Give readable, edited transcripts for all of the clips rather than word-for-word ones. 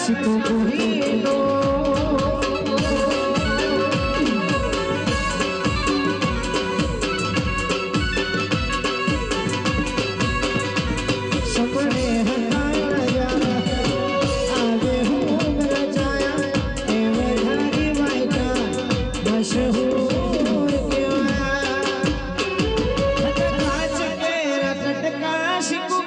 काशिको कोहिनो सपने हटाया आगे हूँ रचाया एवं धारी मायका मशहूर क्यों काच के रकट काशिको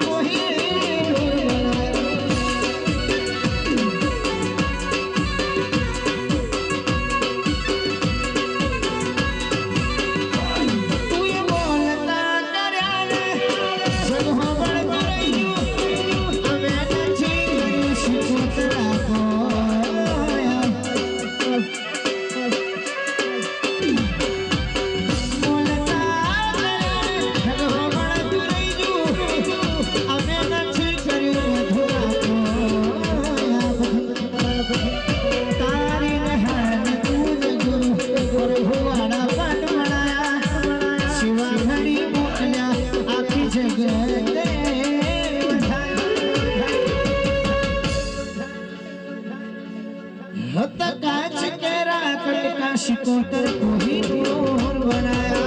काच के राकट काशिकोतर कोहिनूर बनाया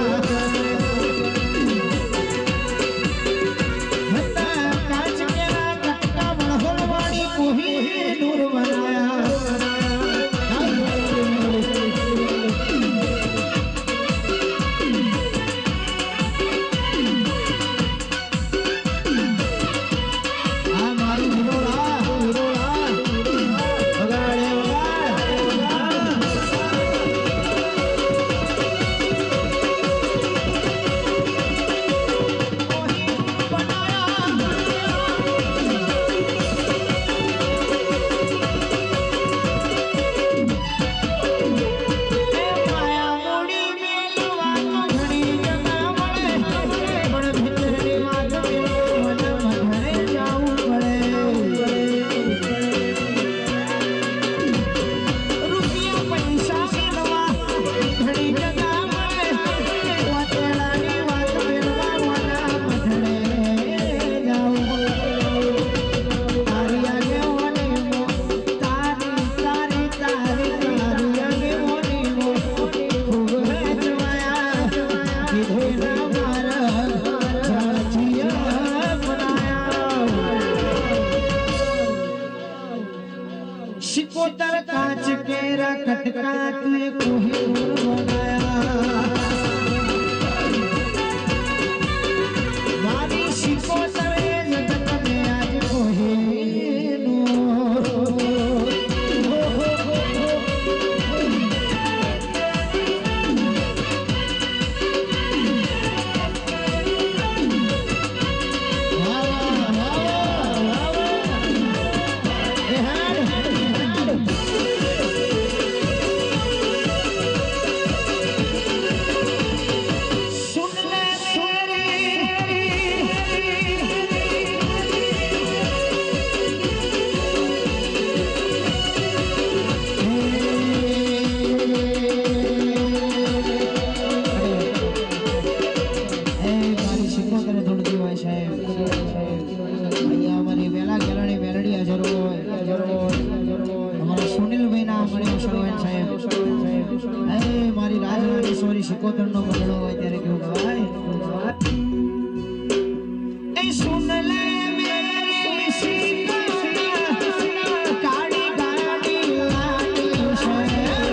काच के राकट का मनोहरवाड़ी कोहिनूर बनाया शिकोतर कांच केरा कटका तुए कोहिनूर बनाया मारी शिकोतर जगत में आज कोहिनूर मारी राजराजेश्वरी शिकोतर नो बदलो होय त्यारे क्यों भाई ए सुन ले मेरी शिकोतर काड़ी गाड़ी लाडी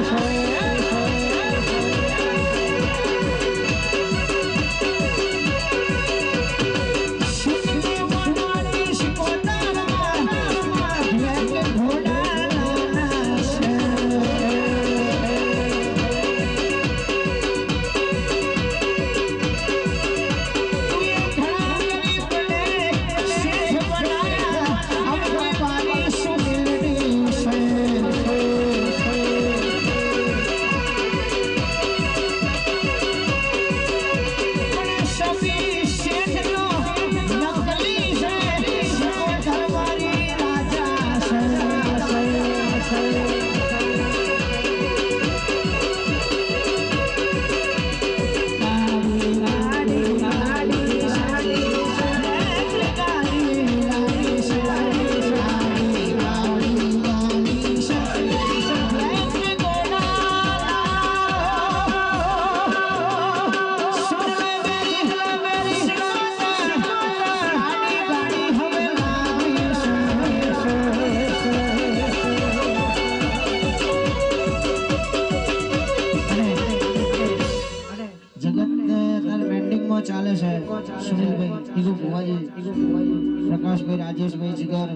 સંતોષભાઈ જીગર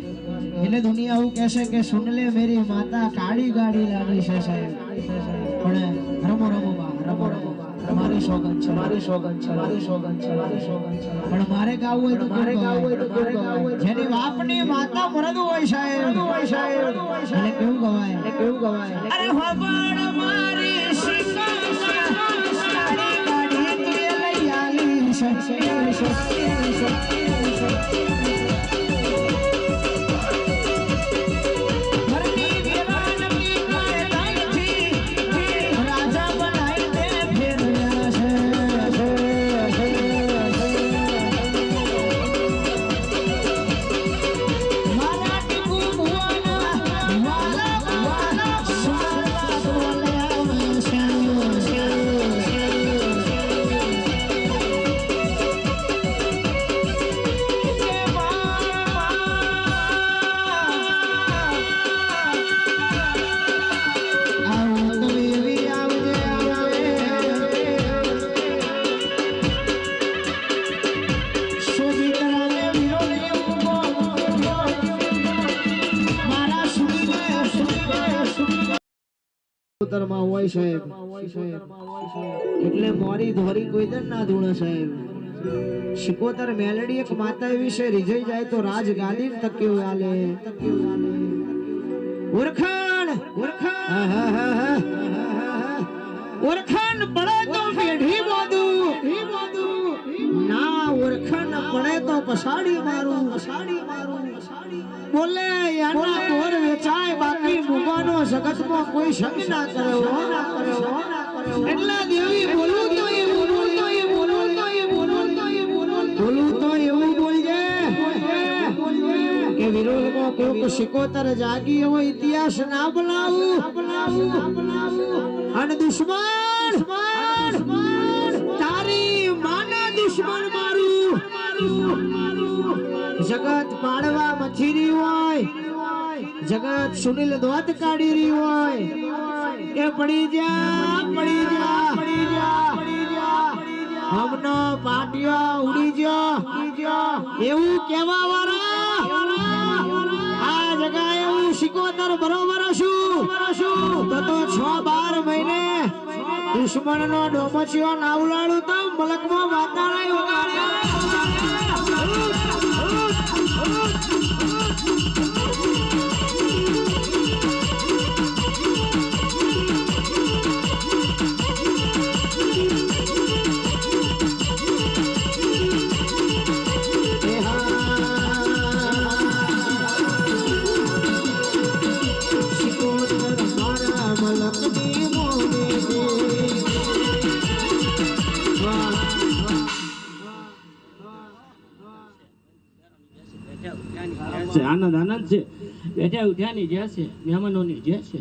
એટલે દુનિયા એવું કહેશે કે સુન લે મેરી માતા કાળી ગાડી લાડી છે સાહેબ પણ રમો રમો બા રમો રમો મારી સોગન છે મારી સોગન છે મારી સોગન છે મારી સોગન છે પણ મારે ગાવું હોય તો મારે ગાવું હોય તો કેવું ગવાય જેની બાપની માતા મરદ હોય સાહેબ એટલે કેવું ગવાય અરે હોબળ મારી શિકા કાળી ગાડી તું લઈ આલી માં હોય સાહેબ એટલે મોરી ધોરી કોઈ દર ના ધૂણે સાહેબ શિકોતર મેલડી એક માતા એવી છે રીઝાઈ જાય તો રાજ ગાદી તક્યો આલે ઓરખાન ઓરખાન પડે તો પેઢી બોધું ના ઓરખાન પડે તો પસાડી મારું બોલે યાના બોર વેચાય બાકી મુગાનો જગતમાં કોઈ સંગ ના કરે એટલા દેવી બોલું તો એવું બોલજે કે વિરોધમાં કોક શિકોતર જાગી એવો ઇતિહાસ ના બનાવું અને દુશ્મન તારી માના દુશ્મન મારું જગત પાડવા મચી રહી હોય જગત સુનિલ દોત કાઢી રહી હોય એ પડી જા હમનો પાટિયા ઉડી જા એવું કેવા વાળા આ જગા એવું શિકોતર બરોબર છું તો 6-12 મહિને દુશ્મન નો ડોમચિયો ના ઉલાડું તો મલકમાં વાતાળાય વગાડ્યા આનંદ છે બેઠા ઉઠ્યાની જે છે મહેમાનોની જે છે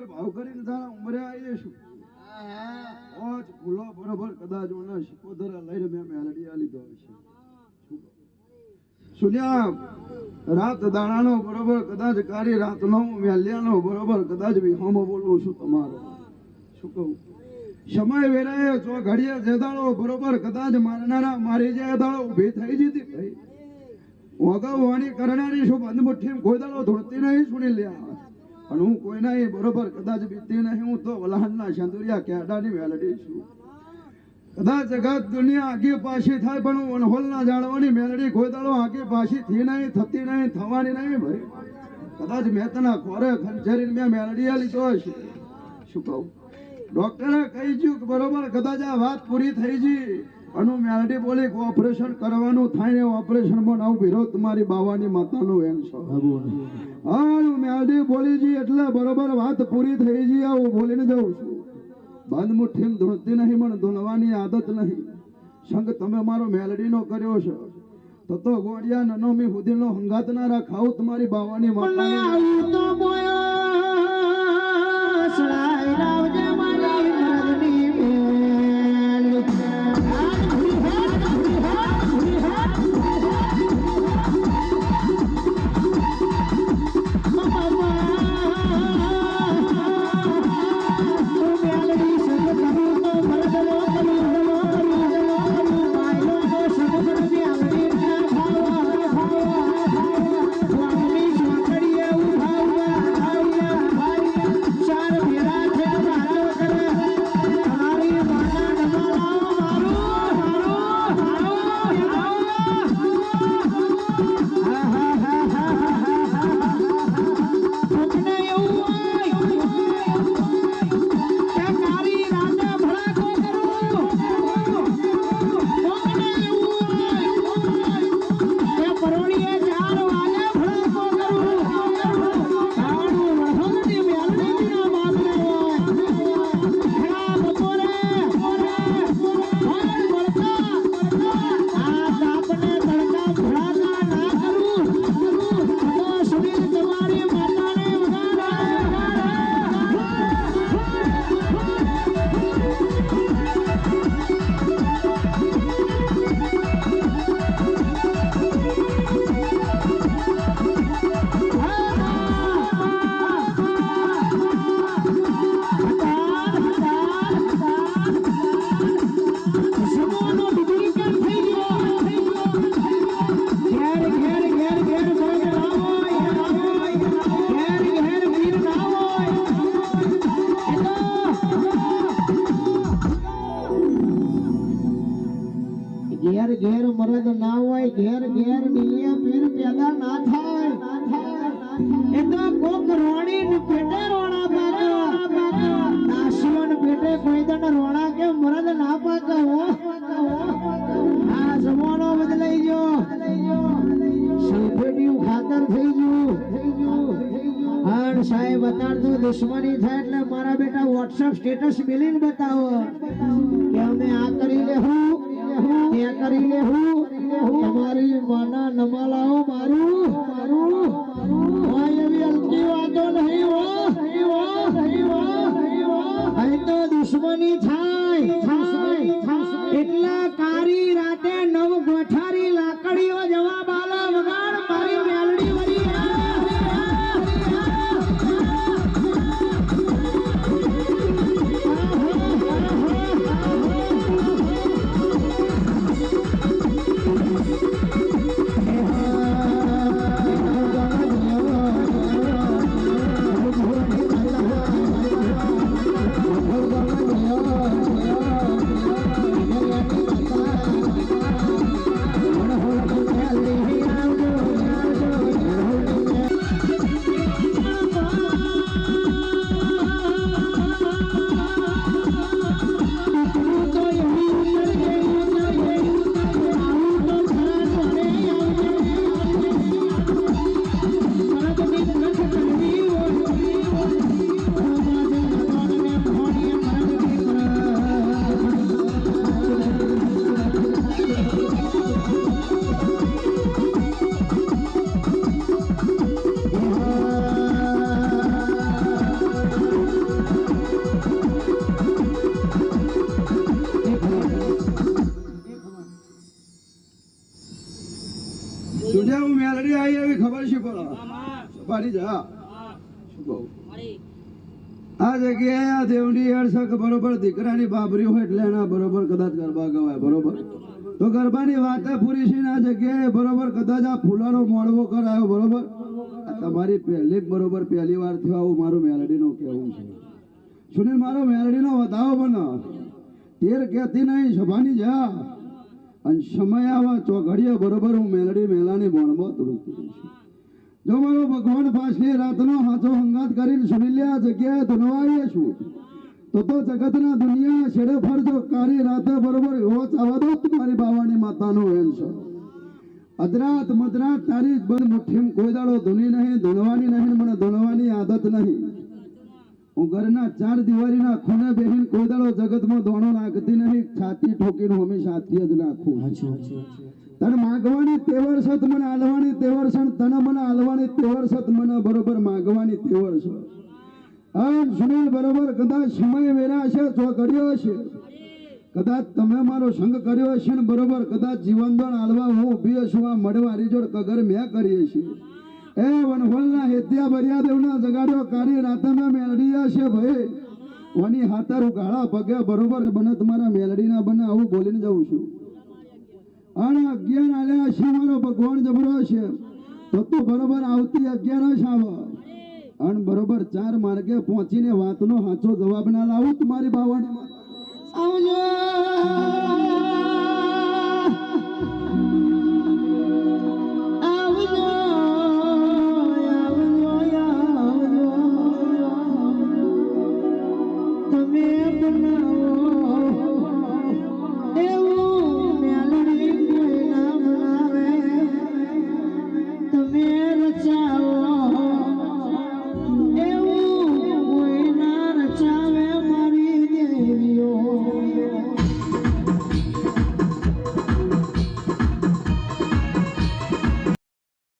ભાવ કરીને તારા ઉંમરે આવી જશું ઓજ ભૂલો બરોબર કદાચ ઓના શિકોતરા લઈને મેં મેલડી આ લીધો હશે સુન્યા રાત દાણાનો બરોબર કદાચ કાળી રાતનો વેલ્યાનો બરોબર કદાચ વિહોમો બોલવું છું તમારો શું કહું સમય વેરાય ચો ઘડીએ જેદાળો બરોબર કદાચ મારનારા મારી જાય દાળો ઊભી થઈ જતી ભાઈ વગાવ વાણી કરનારી શું બંધ મુઠ્ઠી કોઈ દાડો ધોળતી નહીં સુની લ્યા પણ હું કોઈ નહીં બરોબર કદાચ બીતી નહીં હું તો વલાહણના શંદુરિયા કેડાની મેલડી છું કદાચ જગત દુનિયા આગી પાછી થાય પણ હું વનહોલના જાળવાની મેલડી કોઈ દાડો આગી પાછી થી નહીં થતી નહીં થવાની નહીં ભાઈ કદાચ મેં તના ખોરે ખંચેરીને મેં મેલડી લીધો હશે શું કહું ડોક્ટરે કહી ગયું કે બરોબર કદાચ આ વાત પૂરી થઈ ગઈ અને મેલડી બોલી કે ઓપરેશન કરવાનું થાય ને ઓપરેશનમાં નવ વિરોધ તમારી બાવાની માતાનું એમ છો હા મેલડી બોલી જી એટલે બરોબર વાત પૂરી થઈ ગઈ આવું બોલીને જાઉં છું બંધ મુઠ્ઠી ધૂણતી નહીં પણ ધૂણવાની આદત નહીં સંગ તમે મારો મેલડીનો કર્યો છે તો ગોળિયા નનો મી હુદીનો હંગાત ના રાખાવ તમારી બાવાની માતાનું તો બોયો સળાઈ રાવજે મારી મરદની ઘેર મરદ ના હોય ઘેર ઘેર નીલિયા પીર પેદા ના થાય એ તો કોક રોણી ને પેટે રોણા પાકે નાશીઓન પેટે કોઈ દન રોણા કે મરદ ના પાકે હો આ જમાનો બદલાઈ ગયો સલ્ફેટિવ ખાતર થઈ ગયું હર સાહેબ બતાડતો દુશ્મની થાય એટલે મારા બેટા WhatsApp સ્ટેટસ મેલીને બતાવો કે અમે આ કરી લેહું ત્યાં કરી લેહું તમારી માના નમાલાઓ મારું હોય એવી હલકી વાતો નહીં હો અહીં તો દુશ્મની થાય એટલા કારી રાતે નવ ગોઠારી લાકડીઓ જવાબ આલો વગાડ મારી મેલડી વળી સુજે હું મેલડી આવી એવી ખબર છે પડે બારી જા શું કહું આ જગ્યાએ આ દેવની અડસક બરોબર દીકરાની બાબરી હોય એટલે એના બરોબર કદાચ ગરબા ગવાય બરોબર તો ગરબાની વાતે પૂરી છે ને આ જગ્યાએ બરોબર કદાચ આ ફૂલાનો મોડવો કરાયો બરોબર આ તમારી પહેલી વાર થયો આવું મારું મેલડીનું કહેવું છે સુનિલ મારો મેલડીનો વધાવો બનો તેર કહેતી નહીં સભાની જા અને સમય આવા ચોઘડીએ બરોબર હું મેલડી મેલાની ભણમાં તૂટતી છું જો મારો ભગવાન પાસે રાતનો હાથો હંગાત કરીને સુનિલ આ જગ્યાએ ધનવાઈએ છું તો જગતના દુનિયા છેડે ફરજો કારી રાતે બરોબર એવો ચાવા દો તમારી બાવાની માતાનો એમ છે અદરાત મદરાત તારી બંધ મુઠ્ઠીમાં કોઈ દાડો ધૂની નહીં ધૂણવાની નહીં મને ધૂણવાની આદત નહીં હું ઘરના ચાર દિવાળીના ખૂણે બેહીને કોઈ દાડો જગતમાં દોણો નાખતી નહીં છાતી ઠોકીને હંમેશા હાથી જ નાખું તને માગવાની તેવર છે મને હાલવાની તેવર છે તને મને હાલવાની તેવર છે મને બરોબર માગવાની તેવર છે સુનિલ બરોબર કદાચ સમય વેરા છે ચોઘડ્યો છે કદાચ તમે મારો સંગ કર્યો હશે ને બરોબર કદાચ જીવનદાન હાલવા હું ઊભી છું આ મળવારી જોડ કગર મેં કરીએ છીએ એ વનહોલના હેત્યા ભર્યા દેવના જગાડ્યો કારી રાતે મેં મેલડીયા છે ભાઈ વાની હાથારું ગાળા પગે બરોબર બને તમારા મેલડીના બને આવું બોલીને જાઉં છું અને 11 આલ્યા છે મારો ભગવાન જબરો છે તો બરોબર આવતી 11 આવે અને બરોબર 4 માર્ગે પહોંચીને વાતનો સાચો જવાબ ના લાવું તમારી બાવાની આવજો